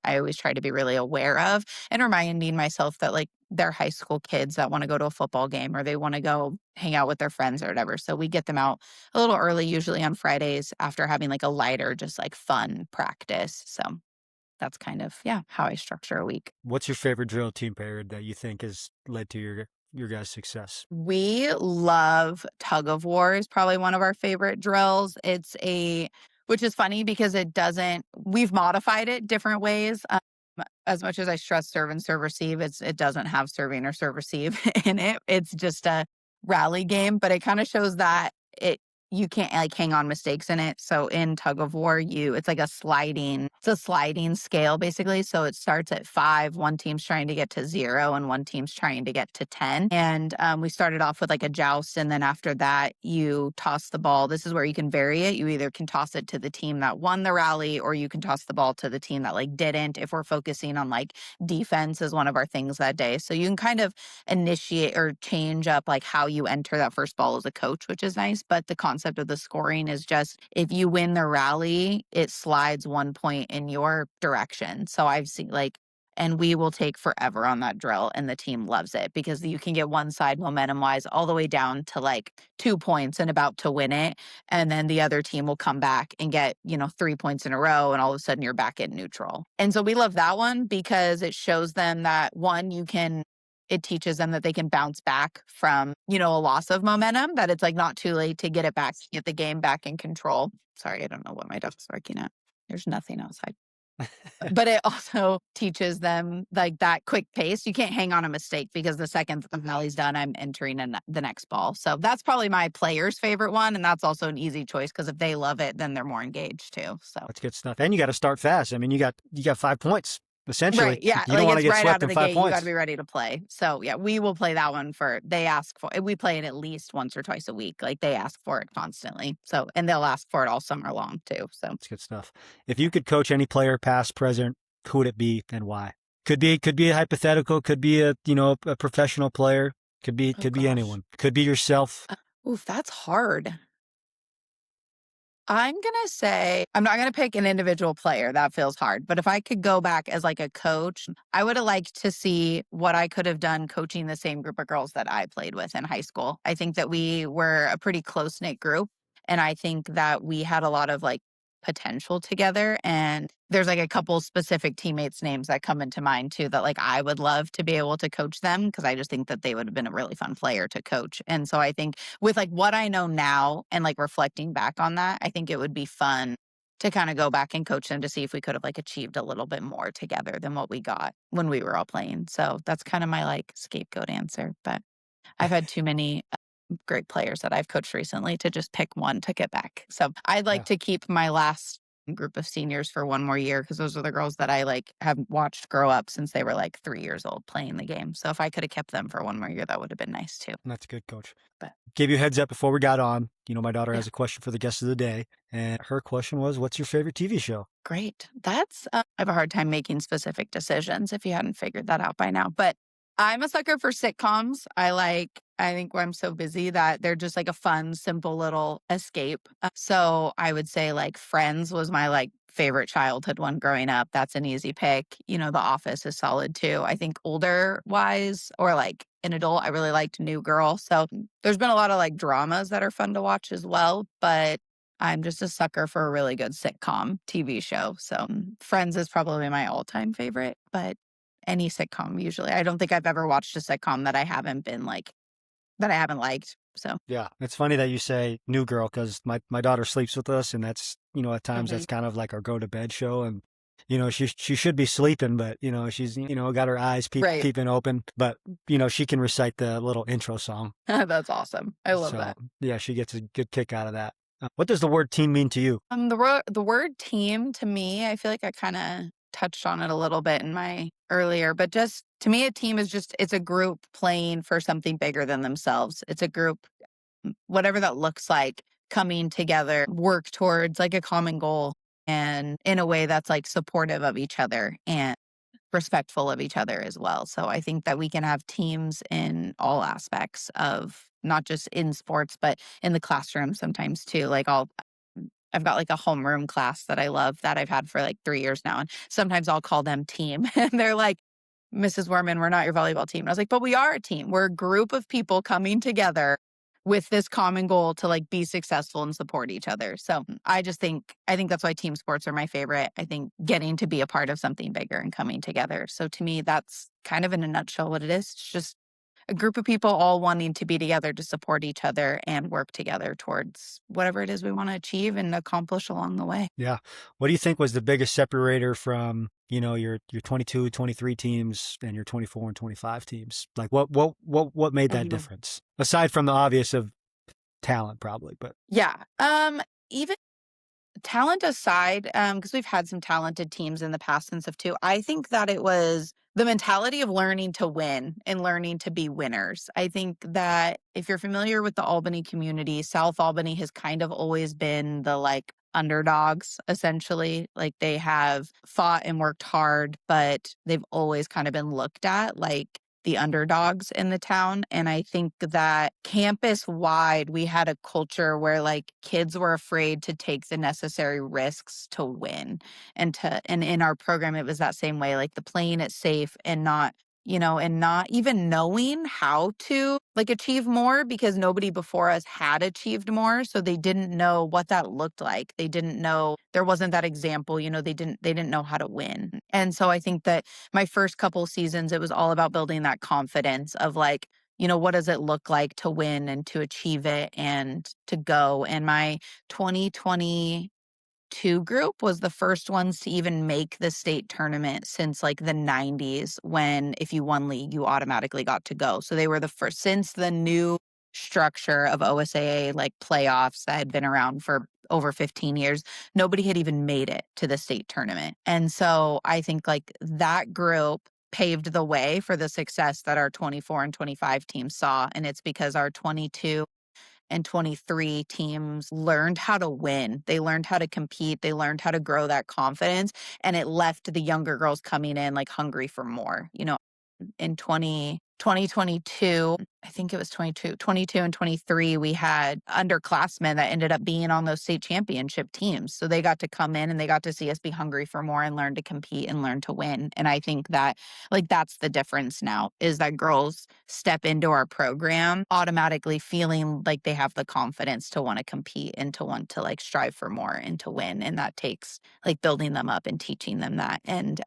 I always try to be really aware of, and reminding myself that like they're high school kids that want to go to a football game or they want to go hang out with their friends or whatever. So we get them out a little early, usually on Fridays after having like a lighter, just like fun practice. So that's kind of, how I structure a week. What's your favorite drill team period that you think has led to your guys' success? We love Tug of War is probably one of our favorite drills. Which is funny because we've modified it different ways. As much as I stress serve and serve receive, it doesn't have serving or serve receive in it. It's just a rally game, but it kind of shows that you can't like hang on mistakes in it. So in Tug of War, it's like a sliding scale basically. So it starts at 5, one team's trying to get to 0 and one team's trying to get to 10. And we started off with like a joust, and then after that you toss the ball. This is where you can vary it. You either can toss it to the team that won the rally, or you can toss the ball to the team that like didn't, if we're focusing on like defense is one of our things that day. So you can kind of initiate or change up like how you enter that first ball as a coach, which is nice. But the concept of the scoring is just if you win the rally, it slides 1 point in your direction. So I've seen and we will take forever on that drill, and the team loves it because you can get one side momentum wise all the way down to like 2 points and about to win it. And then the other team will come back and get, 3 points in a row, and all of a sudden you're back in neutral. And so we love that one because it shows them that it teaches them that they can bounce back from, a loss of momentum, that it's like not too late to get it back, get the game back in control. Sorry, I don't know what my dog's barking at. There's nothing outside. But it also teaches them like that quick pace. You can't hang on a mistake because the second the rally's done, I'm entering the next ball. So that's probably my player's favorite one. And that's also an easy choice because if they love it, then they're more engaged too. So that's good stuff. And you got to start fast. I mean, you got 5 points. Essentially, right, yeah, you don't want to get right swept out of in the 5 gate. points. You got to be ready to play. So yeah, we will play that one they ask for it. We play it at least once or twice a week. Like they ask for it constantly. So, and they'll ask for it all summer long too. So that's good stuff. If you could coach any player, past, present, who would it be and why? Could be a hypothetical, could be a professional player, could be anyone. Could be yourself. Oof, that's hard. I'm going to say, I'm not going to pick an individual player. That feels hard. But if I could go back as like a coach, I would have liked to see what I could have done coaching the same group of girls that I played with in high school. I think that we were a pretty close-knit group. And I think that we had a lot of like potential together. And there's like a couple specific teammates' names that come into mind too, that like I would love to be able to coach them because I just think that they would have been a really fun player to coach. And so I think with like what I know now and like reflecting back on that, I think it would be fun to kind of go back and coach them to see if we could have like achieved a little bit more together than what we got when we were all playing. So that's kind of my like scapegoat answer. But I've had too many great players that I've coached recently to just pick one to get back. So I'd like to keep my last group of seniors for one more year because those are the girls that I like have watched grow up since they were like 3 years old playing the game. So if I could have kept them for one more year, that would have been nice too. That's good, Coach. But give you a heads up before we got on. My daughter has a question for the guest of the day, and her question was, "What's your favorite TV show?" Great. That's I have a hard time making specific decisions if you hadn't figured that out by now. But I'm a sucker for sitcoms. I think I'm so busy that they're just like a fun, simple little escape. So I would say like Friends was my like favorite childhood one growing up. That's an easy pick. You know, The Office is solid too. I think older wise or like an adult, I really liked New Girl. So there's been a lot of like dramas that are fun to watch as well. But I'm just a sucker for a really good sitcom TV show. So Friends is probably my all-time favorite, but any sitcom usually. I don't think I've ever watched a sitcom that I haven't been like that I haven't liked. So Yeah, it's funny that you say New Girl because my daughter sleeps with us, and that's at times mhm. that's kind of like our go to bed show, and she should be sleeping, but she's got her eyes Right. peeping open, but she can recite the little intro song, That's awesome. I love so that. yeah, she gets a good kick out of that. What does the word team mean to you? The word team to me, I feel like I kind of touched on it a little bit in my earlier, but just to me, a team is just it's a group playing for something bigger than themselves. It's a group, whatever that looks like, coming together, work towards like a common goal and in a way that's like supportive of each other and respectful of each other as well. So I think that we can have teams in all aspects of not just in sports, but in the classroom sometimes too. I've got like a homeroom class that I love that I've had for like 3 years now. And sometimes I'll call them team and they're like, Mrs. Wehrman, we're not your volleyball team. And I was like, but we are a team. We're a group of people coming together with this common goal to like be successful and support each other. So I think that's why team sports are my favorite. I think getting to be a part of something bigger and coming together. So to me, that's kind of in a nutshell what it is. It's just a group of people all wanting to be together to support each other and work together towards whatever it is we want to achieve and accomplish along the way. Yeah. What do you think was the biggest separator from, your 22, 23 teams and your 24 and 25 teams? Like what made that Mhm. difference? Aside from the obvious of talent probably, but Yeah. Even talent aside, because we've had some talented teams in the past and stuff too, I think that it was the mentality of learning to win and learning to be winners. I think that if you're familiar with the Albany community, South Albany has kind of always been the like underdogs, essentially. Like they have fought and worked hard, but they've always kind of been looked at like the underdogs in the town. And I think that campus wide, we had a culture where like kids were afraid to take the necessary risks to win. And in our program, it was that same way, like the playing it safe and not, and not even knowing how to like achieve more because nobody before us had achieved more. So they didn't know what that looked like. They didn't know there wasn't that example, they didn't know how to win. And so I think that my first couple seasons, it was all about building that confidence of like, what does it look like to win and to achieve it and to go. And my 2022 group was the first ones to even make the state tournament since like the 90s when if you won league, you automatically got to go. So they were the first since the new structure of OSAA like playoffs that had been around for over 15 years, nobody had even made it to the state tournament. And so I think like that group paved the way for the success that our 24 and 25 teams saw. And it's because our 22 and 23 teams learned how to win. They learned how to compete. They learned how to grow that confidence. And it left the younger girls coming in like hungry for more. In 2022, I think it was 22 and 23, we had underclassmen that ended up being on those state championship teams. So they got to come in and they got to see us be hungry for more and learn to compete and learn to win. And I think that like that's the difference now is that girls step into our program automatically feeling like they have the confidence to want to compete and to want to like strive for more and to win. And that takes like building them up and teaching them that. And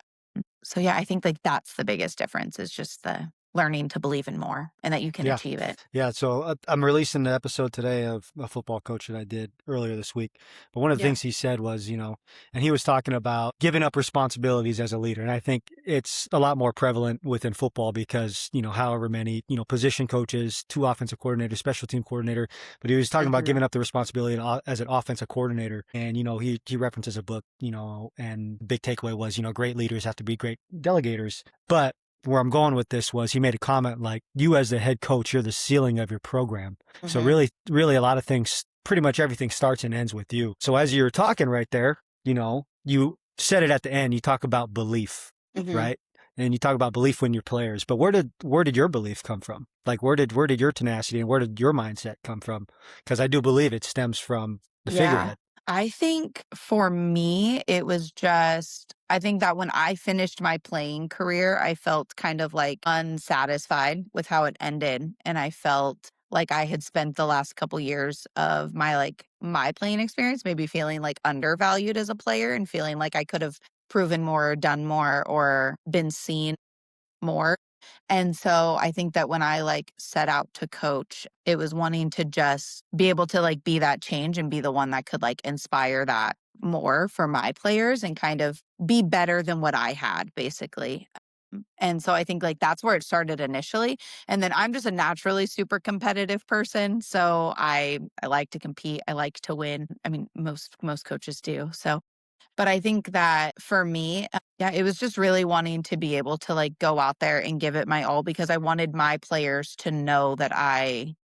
so, yeah, I think like that's the biggest difference is just the learning to believe in more and that you can yeah. achieve it. Yeah, so I'm releasing the episode today of a football coach that I did earlier this week. But one of the Yeah. things he said was, and he was talking about giving up responsibilities as a leader. And I think it's a lot more prevalent within football because, however many, position coaches, 2 offensive coordinators, special team coordinator. But he was talking about Mhm. giving up the responsibility as an offensive coordinator. And, he references a book, and the big takeaway was, great leaders have to be great delegators. But where I'm going with this was he made a comment like, you as the head coach, you're the ceiling of your program. So Mhm. really, really a lot of things, pretty much everything starts and ends with you. So as you're talking right there, you said it at the end, you talk about belief, Mhm. right? and you talk about belief in your players, but where did your belief come from? Like where did your tenacity and where did your mindset come from? Because I do believe it stems from the Yeah. figurehead. I think for me, it was just, I think that when I finished my playing career, I felt kind of like unsatisfied with how it ended. And I felt like I had spent the last couple years of my playing experience, maybe feeling like undervalued as a player and feeling like I could have proven more or done more or been seen more. And so I think that when I set out to coach, it was wanting to just be able to be that change and be the one that could inspire that more for my players and kind of be better than what I had basically. And so I think that's where it started initially. And then I'm just a naturally super competitive person. So I like to compete. I like to win. I mean, most coaches do. So but I think that for me, yeah, it was just really wanting to be able to go out there and give it my all because I wanted my players to know that I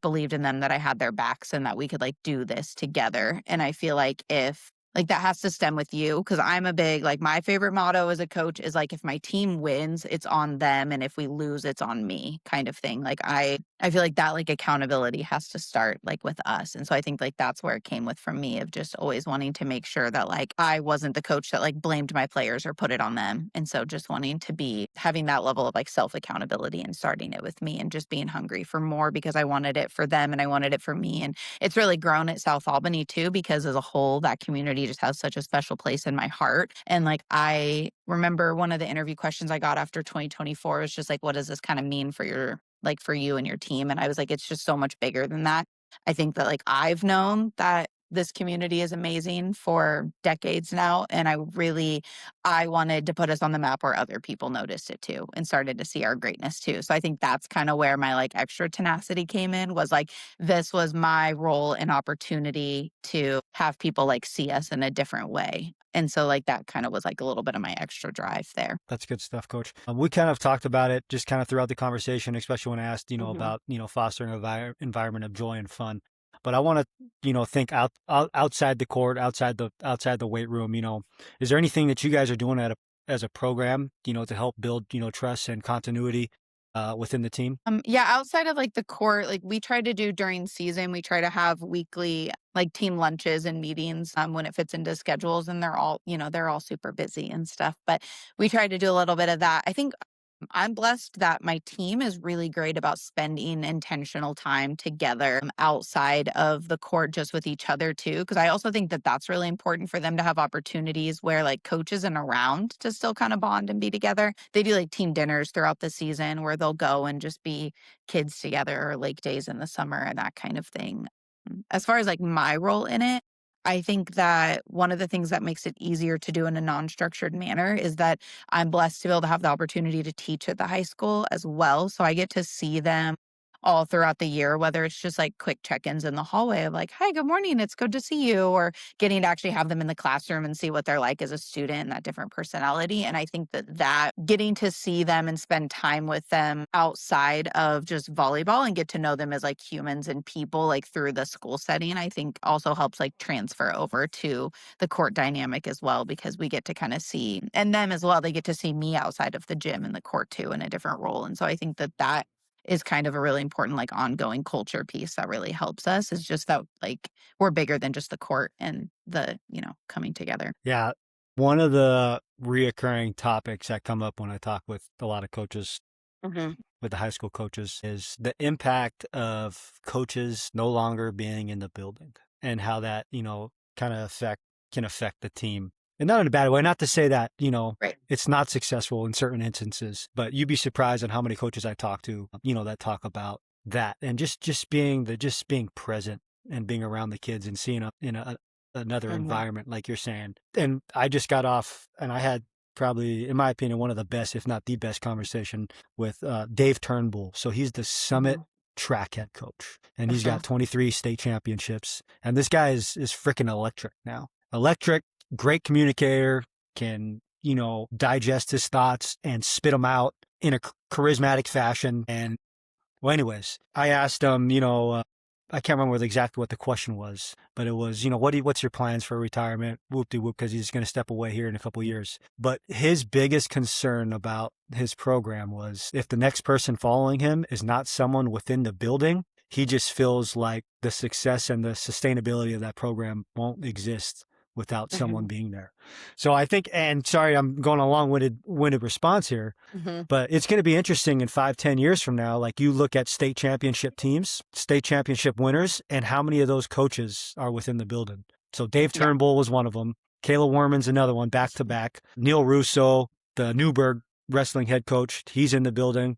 believed in them, that I had their backs and that we could do this together. And I feel like if that has to stem with you because I'm a big my favorite motto as a coach is if my team wins, it's on them and if we lose, it's on me kind of thing. I feel like that accountability has to start with us. And so I think that's where it came with from me of just always wanting to make sure that I wasn't the coach that blamed my players or put it on them. And so just wanting to be having that level of self accountability and starting it with me and just being hungry for more because I wanted it for them and I wanted it for me. And it's really grown at South Albany too, because as a whole, that community just has such a special place in my heart. And I remember one of the interview questions I got after 2024 was just what does this kind of mean for your for you and your team? And I was it's just so much bigger than that. I think that I've known that this community is amazing for decades now. And I wanted to put us on the map where other people noticed it too and started to see our greatness too. So I think that's kind of where my extra tenacity came in was this was my role and opportunity to have people see us in a different way. And so that kind of was a little bit of my extra drive there. That's good stuff, Coach. We kind of talked about it just kind of throughout the conversation, especially when I asked, about, fostering an environment of joy and fun. But I want to, think outside the court, outside the weight room. Is there anything that you guys are doing as a program, to help build, trust and continuity within the team? Yeah, outside of the court, we try to do during season, we try to have weekly team lunches and meetings when it fits into schedules and they're all super busy and stuff. But we try to do a little bit of that. I think I'm blessed that my team is really great about spending intentional time together outside of the court, just with each other too. Because I also think that that's really important for them to have opportunities where coach isn't around to still kind of bond and be together. They do team dinners throughout the season where they'll go and just be kids together or lake days in the summer and that kind of thing. As far as my role in it, I think that one of the things that makes it easier to do in a non-structured manner is that I'm blessed to be able to have the opportunity to teach at the high school as well. So I get to see them all throughout the year, whether it's just quick check-ins in the hallway of hi, good morning, it's good to see you, or getting to actually have them in the classroom and see what they're like as a student and that different personality. And I think that getting to see them and spend time with them outside of just volleyball and get to know them as humans and people through the school setting, I think also helps transfer over to the court dynamic as well, because we get to kind of see, and them as well, they get to see me outside of the gym and the court too in a different role. And so I think that is kind of a really important ongoing culture piece that really helps us, is just that we're bigger than just the court and the coming together. Yeah. One of the reoccurring topics that come up when I talk with a lot of coaches, with the high school coaches, is the impact of coaches no longer being in the building and how that, kind of can affect the team. And not in a bad way, not to say that, Right. it's not successful in certain instances, but you'd be surprised on how many coaches I talk to, that talk about that and just being present and being around the kids and seeing in another environment, like you're saying. And I just got off and I had probably, in my opinion, one of the best, if not the best conversation with Dave Turnbull. So he's the Summit track head coach and he's got 23 state championships. And this guy is freaking electric now. Electric, great communicator, can, digest his thoughts and spit them out in a charismatic fashion. And well, anyways, I asked him, I can't remember exactly what the question was, but it was, what's your plans for retirement? Whoop de whoop, because he's going to step away here in a couple years. But his biggest concern about his program was if the next person following him is not someone within the building, he just feels like the success and the sustainability of that program won't exist without someone being there. So I think, and sorry, I'm going a long-winded response here, but it's going to be interesting in 5-10 years from now. Like you look at state championship teams, state championship winners, and how many of those coaches are within the building. So Dave Turnbull was one of them. Kaela Wehrman's another one, back to back. Neil Russo, the Newburgh wrestling head coach, he's in the building.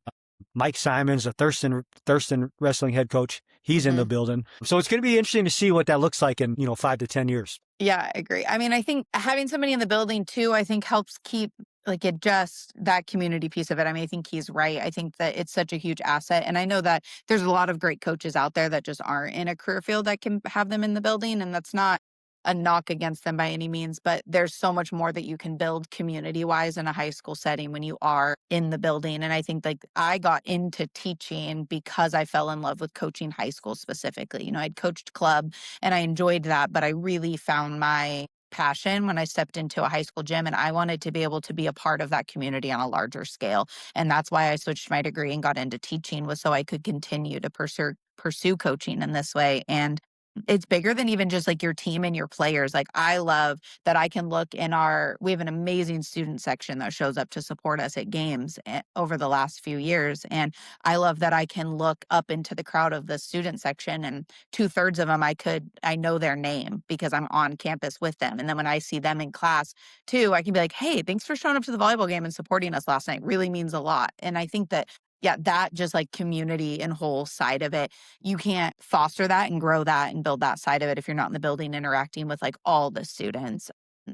Mike Simons, the Thurston wrestling head coach, he's in the building. So it's going to be interesting to see what that looks like in 5 to 10 years. Yeah, I agree. I mean, I think having somebody in the building too, I think helps keep it just that community piece of it. I mean, I think he's right. I think that it's such a huge asset. And I know that there's a lot of great coaches out there that just aren't in a career field that can have them in the building. And that's not a knock against them by any means, but there's so much more that you can build community wise in a high school setting when you are in the building. And I think I got into teaching because I fell in love with coaching high school specifically. I'd coached club and I enjoyed that, but I really found my passion when I stepped into a high school gym, and I wanted to be able to be a part of that community on a larger scale. And that's why I switched my degree and got into teaching, was so I could continue to pursue coaching in this way. And it's bigger than even just your team and your players. I love that I can look we have an amazing student section that shows up to support us at games over the last few years. And I love that I can look up into the crowd of the student section, and 2/3 of them, I know their name because I'm on campus with them. And then when I see them in class too, I can be like, hey, thanks for showing up to the volleyball game and supporting us last night. Really means a lot. And I think that, yeah, that just community and whole side of it, you can't foster that and grow that and build that side of it if you're not in the building interacting with all the students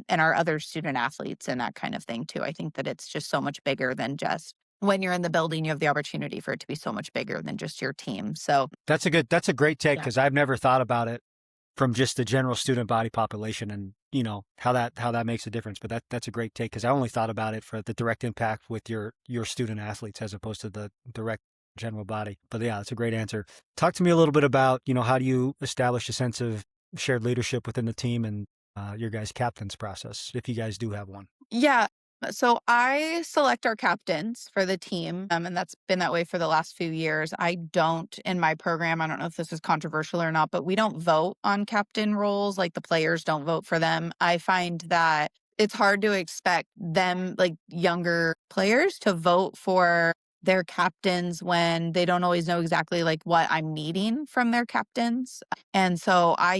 and our other student athletes and that kind of thing too. I think that it's just so much bigger than just when you're in the building, you have the opportunity for it to be so much bigger than just your team. So that's a great take, because I've never thought about it from just the general student body population and how that makes a difference. But that's a great take, because I only thought about it for the direct impact with your student athletes as opposed to the direct general body. But yeah, that's a great answer. Talk to me a little bit about how do you establish a sense of shared leadership within the team and your guys' captain's process, if you guys do have one. Yeah. So I select our captains for the team, and that's been that way for the last few years. I don't, in my program, I don't know if this is controversial or not, but we don't vote on captain roles. The players don't vote for them. I find that it's hard to expect them, younger players, to vote for their captains when they don't always know exactly what I'm needing from their captains. And so I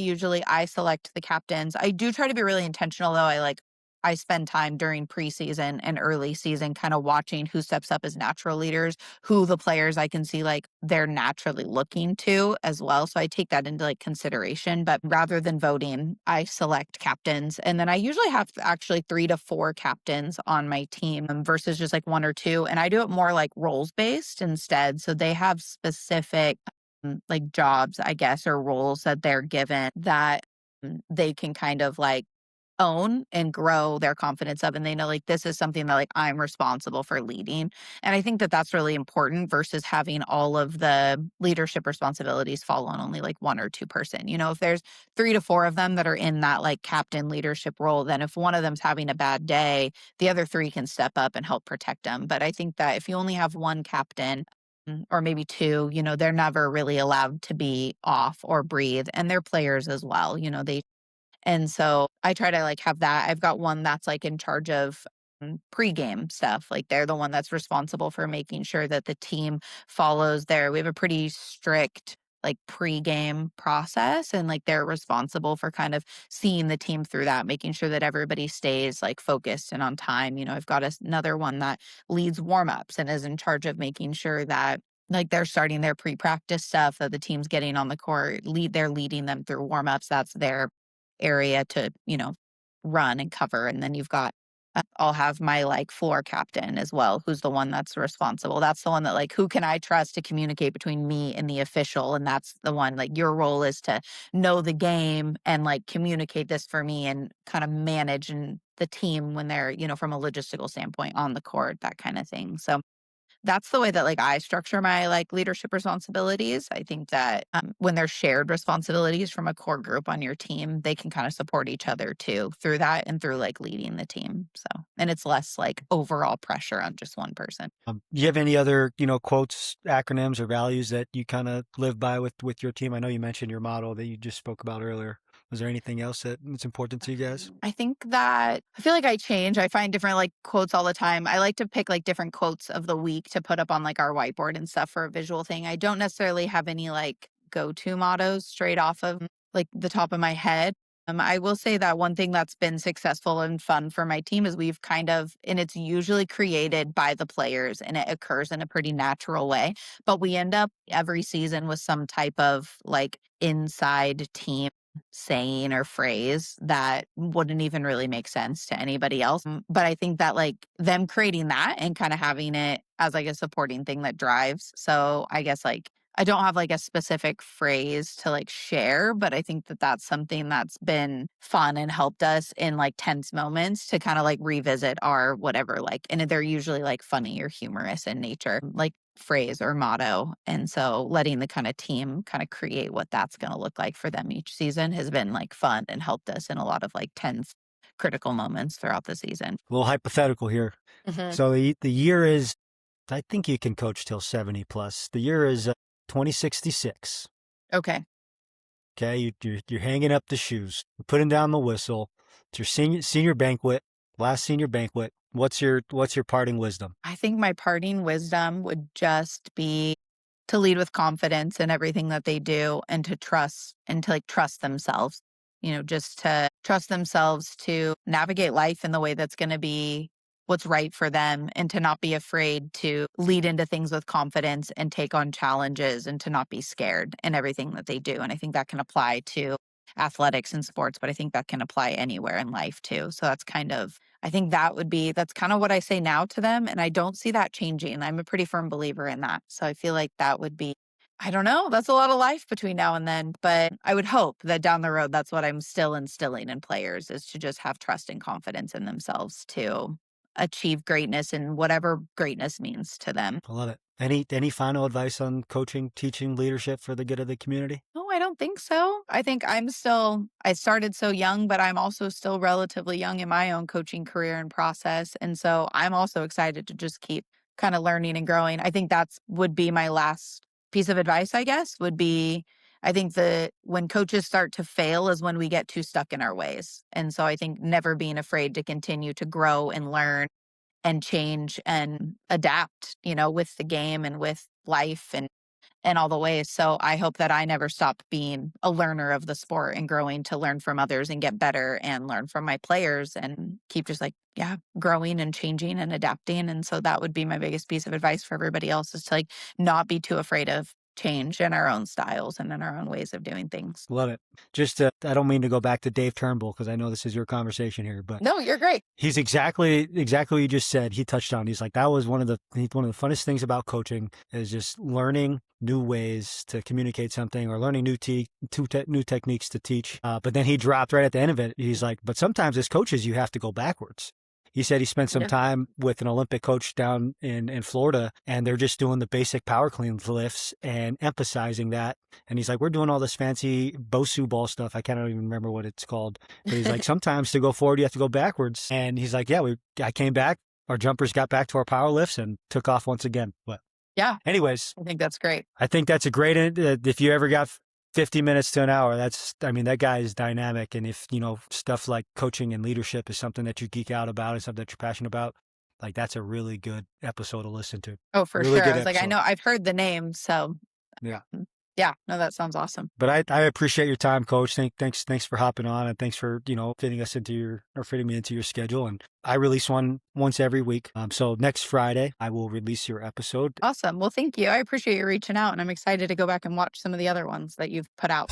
select the captains. I do try to be really intentional though. I spend time during preseason and early season kind of watching who steps up as natural leaders, who the players I can see they're naturally looking to as well. So I take that into consideration. But rather than voting, I select captains. And then I usually have actually 3 to 4 captains on my team versus just 1 or 2. And I do it more roles based instead. So they have specific jobs, I guess, or roles that they're given that they can kind of own and grow their confidence of, and they know this is something that I'm responsible for leading. And I think that that's really important versus having all of the leadership responsibilities fall on only 1 or 2 person. If there's 3 to 4 of them that are in that captain leadership role, then if one of them's having a bad day, the other 3 can step up and help protect them. But I think that if you only have one captain, or maybe 2, they're never really allowed to be off or breathe, and they're players as well. And so I try to have that. I've got one that's in charge of pregame stuff. They're the one that's responsible for making sure that the team follows we have a pretty strict pregame process, and they're responsible for kind of seeing the team through that, making sure that everybody stays focused and on time. I've got another one that leads warm-ups and is in charge of making sure that they're starting their pre-practice stuff, that the team's getting on the court, they're leading them through warm-ups. That's their area to, run and cover. And then you've got, I'll have my floor captain as well, who's the one that's responsible. That's the one that who can I trust to communicate between me and the official? And that's the one, your role is to know the game and communicate this for me and kind of manage and the team when they're, from a logistical standpoint on the court, that kind of thing. So that's the way that like I structure my like leadership responsibilities. I think that when there's shared responsibilities from a core group on your team, they can kind of support each other too through that and through like leading the team. So, and it's less like overall pressure on just one person. Do you have any other, quotes, acronyms, or values that you kind of live by with your team? I know you mentioned your motto that you just spoke about earlier. Was there anything else that's important to you guys? I think that I feel like I change. I find different like quotes all the time. I like to pick like different quotes of the week to put up on like our whiteboard and stuff for a visual thing. I don't necessarily have any like go-to mottos straight off of like the top of my head. I will say that one thing that's been successful and fun for my team is we've kind of, and it's usually created by the players and it occurs in a pretty natural way, but we end up every season with some type of like inside team saying or phrase that wouldn't even really make sense to anybody else. But I think that like them creating that and kind of having it as like a supporting thing that drives. So I guess like I don't have like a specific phrase to like share, but I think that that's something that's been fun and helped us in like tense moments to kind of like revisit our whatever, like, and they're usually like funny or humorous in nature, like phrase or motto. And so letting the kind of team kind of create what that's going to look like for them each season has been like fun and helped us in a lot of like tense critical moments throughout the season. A little hypothetical here. So the year is, I think you can coach till 70 plus. The year is 2066. Okay. Okay, you're hanging up the shoes, you're putting down the whistle. It's your senior banquet, last senior banquet. What's your parting wisdom? I think my parting wisdom would just be to lead with confidence in everything that they do and to trust and to like trust themselves, just to trust themselves to navigate life in the way that's going to be what's right for them and to not be afraid to lead into things with confidence and take on challenges and to not be scared in everything that they do. And I think that can apply to athletics and sports, but I think that can apply anywhere in life too. So that's kind of, I think that's kind of what I say now to them. And I don't see that changing. I'm a pretty firm believer in that. So I feel like that would be, I don't know, that's a lot of life between now and then, but I would hope that down the road, that's what I'm still instilling in players is to just have trust and confidence in themselves to achieve greatness and whatever greatness means to them. I love it. Any final advice on coaching, teaching, leadership for the good of the community? No, I don't think so. I think I started so young, but I'm also still relatively young in my own coaching career and process. And so I'm also excited to just keep kind of learning and growing. I think would be my last piece of advice, I guess, would be I think that when coaches start to fail is when we get too stuck in our ways. And so I think never being afraid to continue to grow and learn and change and adapt, with the game and with life and all the ways. So I hope that I never stop being a learner of the sport and growing to learn from others and get better and learn from my players and keep just like, growing and changing and adapting. And so that would be my biggest piece of advice for everybody else is to like not be too afraid of change in our own styles and in our own ways of doing things. Love it. Just, I don't mean to go back to Dave Turnbull because I know this is your conversation here, but No, you're great. he's exactly what you just said. He touched on. He's like, that was one of the funnest things about coaching is just learning new ways to communicate something or learning new techniques to teach. But then he dropped right at the end of it. He's like, but sometimes as coaches, you have to go backwards. He said he spent some time with an Olympic coach down in Florida, and they're just doing the basic power clean lifts and emphasizing that. And he's like, we're doing all this fancy Bosu ball stuff. I can't even remember what it's called. But he's like, sometimes to go forward, you have to go backwards. And he's like, I came back. Our jumpers got back to our power lifts and took off once again. But anyways, I think that's great. I think that's a great, if you ever got 50 minutes to an hour, that guy is dynamic. And if, stuff like coaching and leadership is something that you geek out about and something that you're passionate about, like that's a really good episode to listen to. Oh, for sure. I was like, I know I've heard the name. So yeah, no, that sounds awesome. But I appreciate your time, Coach. Thanks for hopping on and thanks for, fitting me into your schedule. And I release one once every week. So next Friday, I will release your episode. Awesome. Well, thank you. I appreciate you reaching out and I'm excited to go back and watch some of the other ones that you've put out.